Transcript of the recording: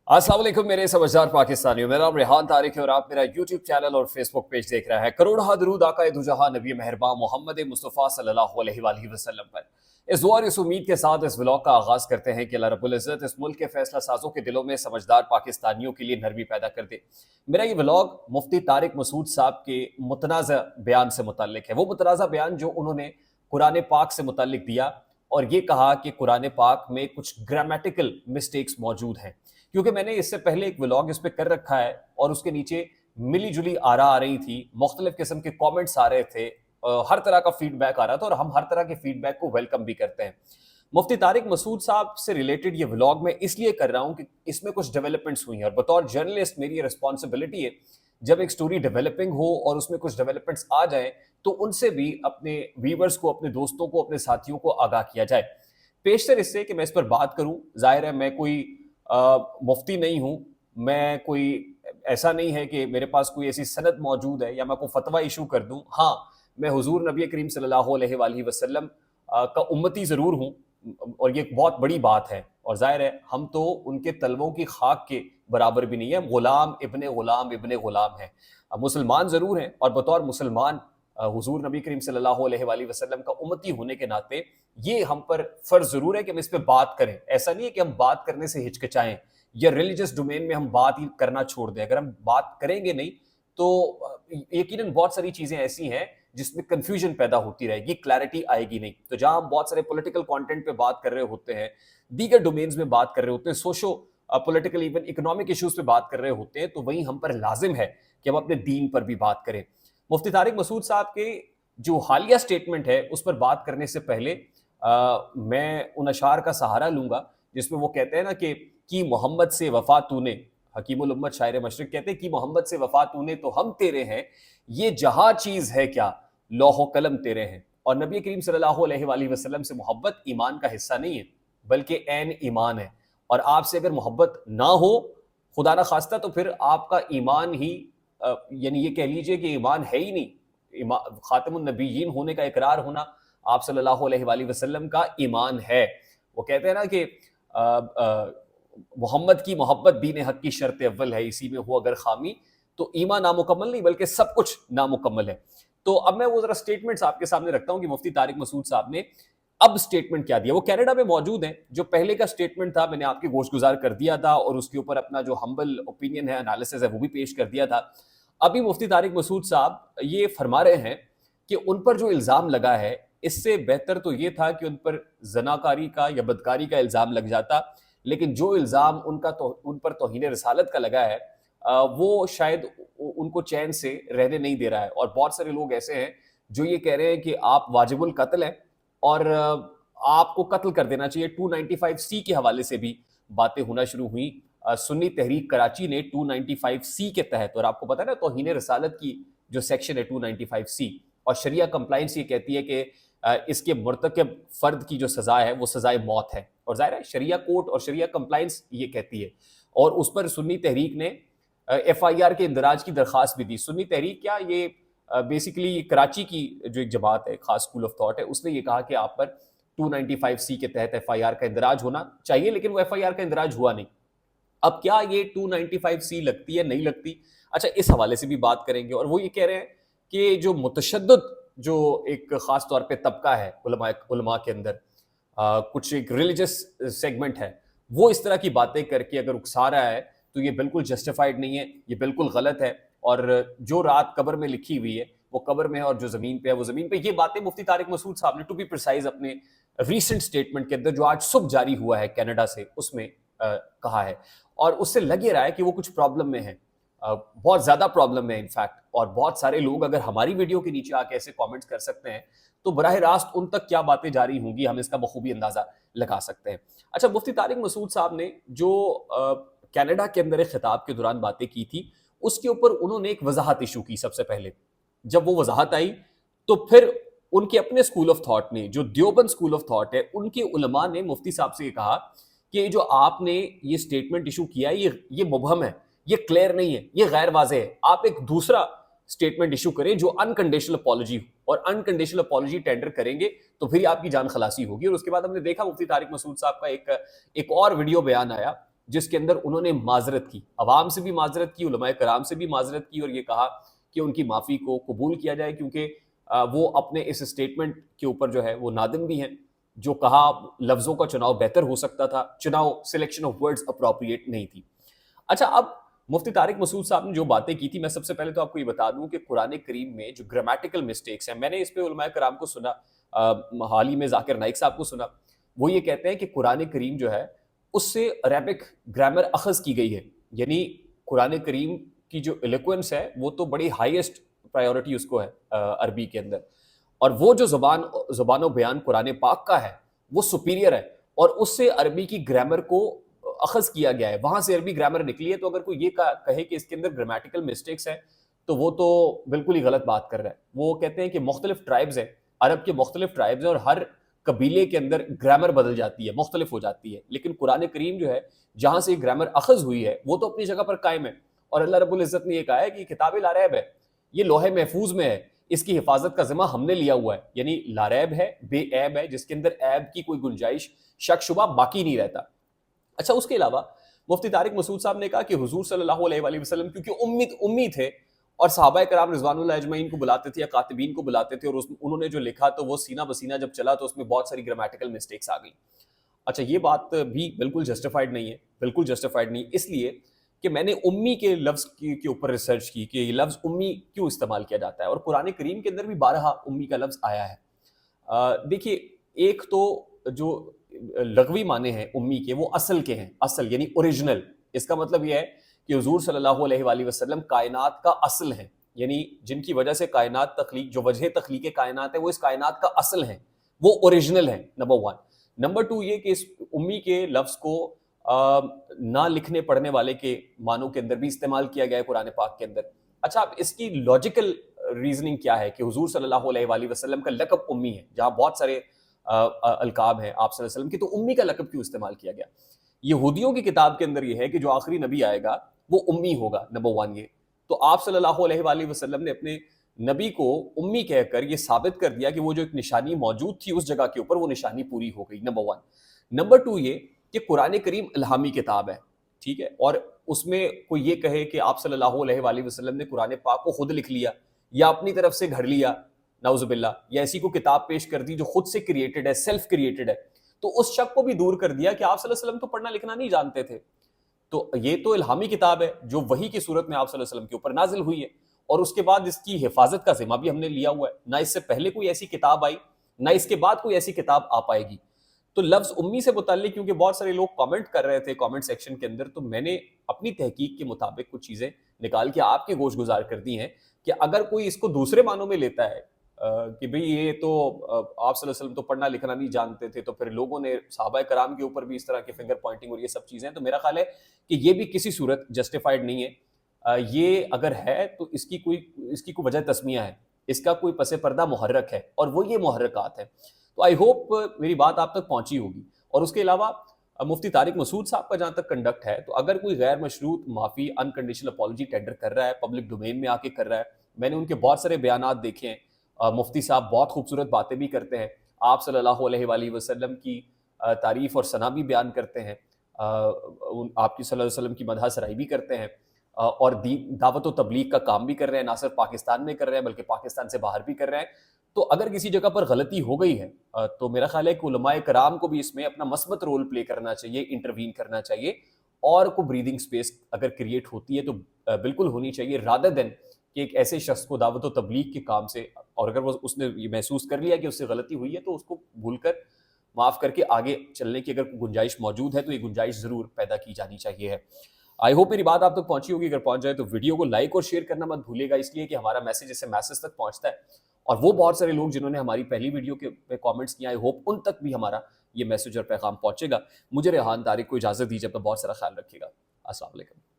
अस्सलाम वालेकुम मेरे समझदार पाकिस्तानियों, मेरा नाम रेहान तारिक है और आप मेरा यूट्यूब चैनल और फेसबुक पेज देख रहे हैं। करोड़ों दरूद आका दो जहां नबी मेहरबान मोहम्मद मुस्तफ़ा सल्लल्लाहु अलैहि वसल्लम पर। इस दुआ और इस उम्मीद के साथ इस व्लॉग का आगाज़ करते हैं कि अल्लाह रब्बुल इज़्ज़त इस मुल्क के फैसला साजों के दिलों में समझदार पाकिस्तानियों के लिए नरमी पैदा कर दे। मेरा ये व्लॉग मुफ्ती तारिक मसूद साहब के मुतनाज़ा बयान से मुतल्लिक है। वो मुतनाज़ा बयान जो उन्होंने कुरान पाक से मुतल्लिक दिया और ये कहा कि कुरान पाक में कुछ ग्रामेटिकल मिस्टेक्स मौजूद हैं। क्योंकि मैंने इससे पहले एक व्लॉग इस पे कर रखा है और उसके नीचे मिली जुली आरा आ रही थी, मुख्तलिफ किस्म के कमेंट्स आ रहे थे, हर तरह का फीडबैक आ रहा था और हम हर तरह के फीडबैक को वेलकम भी करते हैं। मुफ्ती तारिक मसूद साहब से रिलेटेड ये व्लॉग मैं इसलिए कर रहा हूँ कि इसमें कुछ डेवलपमेंट्स हुई हैं और बतौर जर्नलिस्ट मेरी रिस्पॉन्सिबिलिटी है जब एक स्टोरी डेवलपिंग हो और उसमें कुछ डेवलपमेंट्स आ जाए तो उनसे भी अपने व्यूवर्स को, अपने दोस्तों को, अपने साथियों को आगाह किया जाए। पेशतर इससे कि मैं इस पर बात करूं, जाहिर है मैं कोई मुफ्ती नहीं हूं, मैं कोई ऐसा नहीं है कि मेरे पास कोई ऐसी सनद मौजूद है या मैं कोई फतवा इशू कर दूं। हाँ, मैं हुजूर नबी करीम सल्लल्लाहु अलैहि वसल्लम का उम्मती ज़रूर हूं और ये एक बहुत बड़ी बात है और जाहिर है हम तो उनके तलवों की खाक के बराबर भी नहीं है, गुलाम इब्ने गुलाम है। मुसलमान ज़रूर हैं और बतौर मुसलमान हुजूर नबी करीम सल्लल्लाहु अलैहि वसल्लम का उम्मती होने के नाते ये हम पर फर्ज जरूर है कि हम इस पे बात करें। ऐसा नहीं है कि हम बात करने से हिचकिचाएं या रिलीजियस डोमेन में हम बात ही करना छोड़ दें। अगर हम बात करेंगे नहीं तो यकीनन बहुत सारी चीजें ऐसी हैं जिसमें कंफ्यूजन पैदा होती रहेगी, क्लैरिटी आएगी नहीं। तो जहां हम बहुत सारे पॉलिटिकल कंटेंट पे बात कर रहे होते हैं, दीगर डोमेन्स में बात कर रहे होते हैं, socio political even economic issues पे बात कर रहे होते हैं, तो वहीं हम पर लाजिम है कि हम अपने दीन पर भी बात करें। मुफ्ती तारिक मसूद साहब के जो हालिया स्टेटमेंट है उस पर बात करने से पहले मैं उन अशार का सहारा लूंगा जिसमें वो कहते हैं ना कि मोहम्मद से वफा तूने, हकीमुल उम्मत शायर मशरिक कहते हैं कि मोहम्मद से वफा तूने तो हम तेरे हैं, ये जहां चीज है क्या लौह कलम तेरे हैं। और नबी करीम सल्लल्लाहु अलैहि वसल्लम से मोहब्बत ईमान का हिस्सा नहीं है बल्कि ऐन ईमान है। और आपसे अगर मोहब्बत ना हो, खुदा ना खास्ता, तो फिर आपका ईमान ही यानी ये कह लीजिए कि ईमान है ही नहीं। खातिमुन नबीयीन होने का इकरार होना आप सल्लल्लाहु अलैहि वसल्लम का ईमान है। वो कहते हैं ना कि मोहम्मद की मोहब्बत दीन हक की शर्त अव्वल है, इसी में हो अगर खामी तो ईमान नामुकम्मल नहीं बल्कि सब कुछ नामुकम्मल है। तो अब मैं वो जरा स्टेटमेंट्स आपके सामने रखता हूं कि मुफ्ती तारिक मसूद साहब ने अब स्टेटमेंट क्या दिया। वो कनाडा में मौजूद हैं, जो पहले का स्टेटमेंट था मैंने आपके गोश गुजार कर दिया था और उसके ऊपर अपना जो हम्बल ओपिनियन है, एनालिसिस है, वो भी पेश कर दिया था। अभी मुफ्ती तारिक मसूद साहब ये फरमा रहे हैं कि उन पर जो इल्ज़ाम लगा है, इससे बेहतर तो ये था कि उन पर जनाकारी का या बदकारी का इल्ज़ाम लग जाता, लेकिन जो इल्ज़ाम उन पर तौहीन रसालत का लगा है वो शायद उनको चैन से रहने नहीं दे रहा है। और बहुत सारे लोग ऐसे हैं जो ये कह रहे हैं कि आप वाजिबुल कत्ल हैं और आपको कत्ल कर देना चाहिए। 295C के हवाले से भी बातें होना शुरू हुई। सुन्नी तहरीक कराची ने 295C के तहत, और आपको पता है ना तौहीन रसालत की जो सेक्शन है 295C, और शरिया कंप्लाइंस ये कहती है कि इसके मुर्तकब फर्द की जो सजा है वो सजाए मौत है। और जाहिर है शरिया कोर्ट और शरिया कंप्लाइंस ये कहती है, और उस पर सुन्नी तहरीक ने FIR के इंदराज की दरख्वास्त भी दी। सुन्नी तहरीक क्या, ये बेसिकली कराची की जो एक जमात है, खास स्कूल ऑफ थॉट है, उसने ये कहा कि आप पर 295C के तहत FIR का इंदराज होना चाहिए, लेकिन वो FIR का इंदराज हुआ नहीं। अब क्या ये 295C लगती है, नहीं लगती? अच्छा, इस हवाले से भी बात करेंगे। और वो ये कह रहे हैं कि जो मुतशद्दिद जो एक खास तौर पे तबका है उलमा के अंदर, कुछ एक रिलीजियस सेगमेंट है, वो इस तरह की बातें करके अगर उकसा रहा है तो ये बिल्कुल जस्टिफाइड नहीं है, ये बिल्कुल गलत है। और जो रात कब्र में लिखी हुई है वो कब्र में है और जो जमीन पे है वो जमीन पे। ये बातें मुफ्ती तारिक मसूद साहब ने टू बी प्रिसाइज अपने रीसेंट स्टेटमेंट के अंदर जो आज सुबह जारी हुआ है कनाडा से, उसमें कहा है। और उससे लग ये रहा है कि वो कुछ प्रॉब्लम में है, बहुत ज्यादा प्रॉब्लम में इनफैक्ट। और बहुत सारे लोग अगर हमारी वीडियो के नीचे आके ऐसे कमेंट्स कर सकते हैं तो बराह रास्त उन तक क्या बातें जारी होंगी, हम इसका बखूबी अंदाजा लगा सकते हैं। अच्छा, मुफ्ती तारिक मसूद साहब ने जो कनाडा के अंदर एक खिताब के दौरान बातें की थी, उसके ऊपर उन्होंने एक वजाहत इशू की। सबसे पहले जब वो वजाहत आई तो फिर उनके अपने स्कूल ऑफ थॉट ने, जो देवबंद स्कूल ऑफ थॉट है, उनके उलमा ने मुफ्ती साहब से ये कहा कि जो आपने ये स्टेटमेंट इशू किया है ये मुबहम है, ये क्लियर नहीं है, ये गैर वाज़ेह है। आप एक दूसरा स्टेटमेंट इशू करें जो अनकंडीशनल अपॉलॉजी हो, और अनकंडीशनल अपॉलॉजी टेंडर करेंगे तो फिर आपकी जान खलासी होगी। और उसके बाद हमने देखा मुफ्ती तारिक मसूद साहब का एक और वीडियो बयान आया جس کے اندر انہوں نے معذرت کی، عوام سے بھی معذرت کی، علماء کرام سے بھی معذرت کی، اور یہ کہا کہ ان کی معافی کو قبول کیا جائے، کیونکہ وہ اپنے اس اسٹیٹمنٹ کے اوپر جو ہے وہ نادم بھی ہیں، جو کہا لفظوں کا چناؤ بہتر ہو سکتا تھا، چناؤ سلیکشن آف ورڈز اپروپریٹ نہیں تھی۔ اچھا، اب مفتی طارق مسعود صاحب نے جو باتیں کی تھی، میں سب سے پہلے تو آپ کو یہ بتا دوں کہ قرآن کریم میں جو گرامیٹیکل مسٹیکس ہیں، میں نے اس پہ علماء کرام کو سنا، حال ہی میں ذاکر نائک صاحب کو سنا، وہ یہ کہتے ہیں کہ قرآن کریم جو ہے اس سے عربک گرامر اخذ کی گئی ہے، یعنی قرآن کریم کی جو ایلیکوینس ہے وہ تو بڑی ہائیسٹ پرائیورٹی اس کو ہے عربی کے اندر، اور وہ جو زبان و بیان قرآن پاک کا ہے وہ سپیریئر ہے، اور اس سے عربی کی گرامر کو اخذ کیا گیا ہے، وہاں سے عربی گرامر نکلی ہے۔ تو اگر کوئی یہ کہے کہ اس کے اندر گرامیٹیکل مسٹیکس ہیں تو وہ تو بالکل ہی غلط بات کر رہا ہے۔ وہ کہتے ہیں کہ مختلف ٹرائبز ہیں، عرب کے مختلف ٹرائبز ہیں، اور ہر قبیلے کے اندر گرامر بدل جاتی ہے، مختلف ہو جاتی ہے، لیکن قرآن کریم جو ہے جہاں سے گرامر اخذ ہوئی ہے وہ تو اپنی جگہ پر قائم ہے، اور اللہ رب العزت نے یہ کہا ہے کہ یہ کتاب لا ریب ہے، یہ لوح محفوظ میں ہے، اس کی حفاظت کا ذمہ ہم نے لیا ہوا ہے، یعنی لا ریب ہے، بے عیب ہے، جس کے اندر عیب کی کوئی گنجائش، شک شبہ باقی نہیں رہتا۔ اچھا، اس کے علاوہ مفتی طارق مسعود صاحب نے کہا کہ حضور صلی اللہ علیہ وآلہ وسلم کیونکہ امی تھے، اور صحابہ کرام رضوان اللہ اجمعین کو بلاتے تھے یا کاتبین کو بلاتے تھے، اور انہوں نے جو لکھا تو وہ سینہ بسینہ جب چلا تو اس میں بہت ساری گرامیٹیکل مسٹیکس آ گئی۔ اچھا، یہ بات بھی بالکل جسٹیفائڈ نہیں ہے، بالکل جسٹیفائڈ نہیں، اس لیے کہ میں نے امی کے لفظ کے اوپر ریسرچ کی کہ یہ لفظ امی کیوں استعمال کیا جاتا ہے، اور قرآن کریم کے اندر بھی بارہا امی کا لفظ آیا ہے۔ دیکھیے، ایک تو جو لغوی معنی ہیں امی کے وہ اصل کے ہیں، اصل یعنی اوریجنل، اس کا مطلب یہ ہے کہ حضور صلی اللہ علیہ وآلہ وسلم کائنات کا اصل ہیں، یعنی جن کی وجہ سے کائنات تخلیق، جو وجہ تخلیق کائنات ہے وہ اس کائنات کا اصل ہیں، وہ اوریجنل ہیں، نمبر 1۔ نمبر 2 یہ کہ اس امی کے لفظ کو نہ لکھنے پڑھنے والے کے معنوں کے اندر بھی استعمال کیا گیا ہے قرآن پاک کے اندر۔ اچھا، اب اس کی لاجیکل ریزننگ کیا ہے کہ حضور صلی اللہ علیہ وآلہ وسلم کا لقب امی ہے، جہاں بہت سارے القاب ہیں آپ صلی اللہ علیہ وسلم کی، تو امی کا لقب کیوں استعمال کیا گیا؟ یہودیوں کی کتاب کے اندر یہ ہے کہ جو آخری نبی آئے گا وہ امی ہوگا، نمبر 1 یہ۔ تو آپ صلی اللہ علیہ وآلہ وسلم نے اپنے نبی کو امی کہہ کر یہ ثابت کر دیا کہ وہ جو ایک نشانی موجود تھی اس جگہ کے اوپر وہ نشانی پوری ہو گئی، نمبر 1۔ نمبر 2 یہ کہ قرآن کریم الہامی کتاب ہے، ٹھیک ہے، اور اس میں کوئی یہ کہے کہ آپ صلی اللہ علیہ وآلہ وسلم نے قرآن پاک کو خود لکھ لیا یا اپنی طرف سے گھڑ لیا، نعوذ باللہ، یا ایسی کو کتاب پیش کر دی جو خود سے کریٹڈ ہے، سیلف کریٹڈ ہے، تو اس شک کو بھی دور کر دیا کہ آپ صلی اللہ علیہ وسلم تو پڑھنا لکھنا نہیں جانتے تھے۔ تو یہ تو الہامی کتاب ہے جو وحی کی صورت میں آپ صلی اللہ علیہ وسلم کے اوپر نازل ہوئی ہے، اور اس کے بعد اس کی حفاظت کا ذمہ بھی ہم نے لیا ہوا ہے، نہ اس سے پہلے کوئی ایسی کتاب آئی، نہ اس کے بعد کوئی ایسی کتاب آ پائے گی۔ تو لفظ امی سے متعلق کیونکہ بہت سارے لوگ کامنٹ کر رہے تھے کامنٹ سیکشن کے اندر، تو میں نے اپنی تحقیق کے مطابق کچھ چیزیں نکال کے آپ کے گوش گزار کر دی ہیں کہ اگر کوئی اس کو دوسرے معنوں میں لیتا ہے کہ بھئی یہ تو آپ صلی اللہ علیہ وسلم تو پڑھنا لکھنا نہیں جانتے تھے، تو پھر لوگوں نے صحابہ کرام کے اوپر بھی اس طرح کے فنگر پوائنٹنگ اور یہ سب چیزیں، تو میرا خیال ہے کہ یہ بھی کسی صورت جسٹیفائڈ نہیں ہے۔ یہ اگر ہے تو اس کی کوئی وجہ تسمیہ ہے، اس کا کوئی پس پردہ محرک ہے، اور وہ یہ محرکات ہیں۔ تو آئی ہوپ میری بات آپ تک پہنچی ہوگی۔ اور اس کے علاوہ مفتی طارق مسعود صاحب کا جہاں تک کنڈکٹ ہے، تو اگر کوئی غیر مشروط معافی انکنڈیشنل اپالوجی ٹینڈر کر رہا ہے، پبلک ڈومین میں آ کے کر رہا ہے، میں نے ان کے بہت سارے بیانات دیکھے ہیں، مفتی صاحب بہت خوبصورت باتیں بھی کرتے ہیں، آپ صلی اللہ علیہ وآلہ وسلم کی تعریف اور ثنا بھی بیان کرتے ہیں، آپ کی صلی اللہ علیہ وسلم کی مدح سرائی بھی کرتے ہیں، اور دعوت و تبلیغ کا کام بھی کر رہے ہیں، نہ صرف پاکستان میں کر رہے ہیں بلکہ پاکستان سے باہر بھی کر رہے ہیں۔ تو اگر کسی جگہ پر غلطی ہو گئی ہے تو میرا خیال ہے کہ علماء کرام کو بھی اس میں اپنا مثبت رول پلے کرنا چاہیے، انٹروین کرنا چاہیے، اور کوئی بریدنگ سپیس اگر کریٹ ہوتی ہے تو بالکل ہونی چاہیے، رادر دین کہ ایک ایسے شخص کو دعوت و تبلیغ کے کام سے، اور اگر اس نے یہ محسوس کر لیا کہ اس سے غلطی ہوئی ہے تو اس کو بھول کر معاف کر کے آگے چلنے کی اگر گنجائش موجود ہے تو یہ گنجائش ضرور پیدا کی جانی چاہیے ہے۔ آئی ہوپ میری بات آپ تک پہنچی ہوگی، اگر پہنچ جائے تو ویڈیو کو لائک اور شیئر کرنا مت بھولے گا، اس لیے کہ ہمارا میسج اس سے میسج تک پہنچتا ہے، اور وہ بہت سارے لوگ جنہوں نے ہماری پہلی ویڈیو کے پہ کامنٹس کیا، آئی ہوپ ان تک بھی ہمارا یہ میسج اور پیغام پہنچے گا۔ مجھے ریحان طارق کو اجازت دیجیے، اپنا بہت سارا خیال رکھیے گا۔ السلام علیکم۔